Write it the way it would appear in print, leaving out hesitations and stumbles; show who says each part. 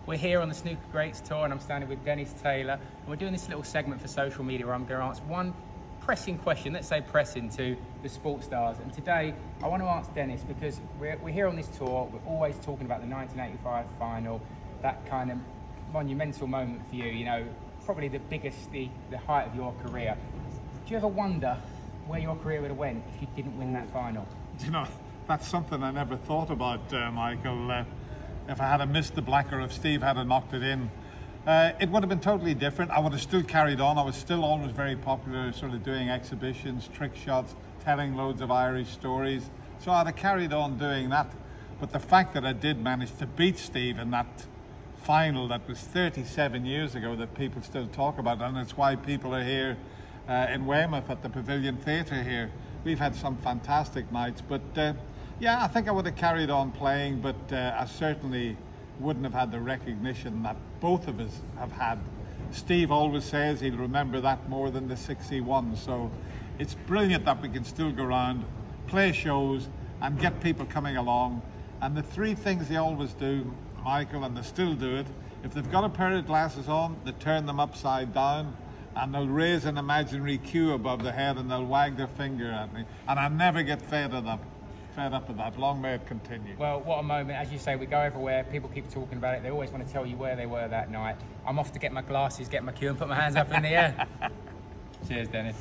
Speaker 1: We're here on the Snooker Greats Tour and I'm standing with Dennis Taylor. And we're doing this little segment for social media where I'm going to answer one pressing question, let's say pressing, to the sports stars. And today I want to ask Dennis, because we're here on this tour, we're always talking about the 1985 final, that kind of monumental moment for you, you know, probably the biggest, the height of your career. Do you ever wonder where your career would have went if you didn't win that final?
Speaker 2: You know, that's something I never thought about, Michael. If I had missed the black, or if Steve had knocked it in, it would have been totally different. I would have still carried on. I was still always very popular, sort of doing exhibitions, trick shots, telling loads of Irish stories. So I'd have carried on doing that. But the fact that I did manage to beat Steve in that final that was 37 years ago, that people still talk about, and it's why people are here in Weymouth at the Pavilion Theatre here. We've had some fantastic nights, but yeah, I think I would have carried on playing, but I certainly wouldn't have had the recognition that both of us have had. Steve always says he'll remember that more than the 61, so it's brilliant that we can still go around, play shows and get people coming along. And the three things they always do, Michael, and they still do it: if they've got a pair of glasses on, they turn them upside down, and they'll raise an imaginary cue above their head and they'll wag their finger at me, and I never get fed up with that. Long may it continue.
Speaker 1: Well, what a moment. As you say, we go everywhere, people keep talking about it, they always want to tell you where they were that night. I'm off to get my glasses, get my cue and put my hands up in the air. Cheers, Dennis.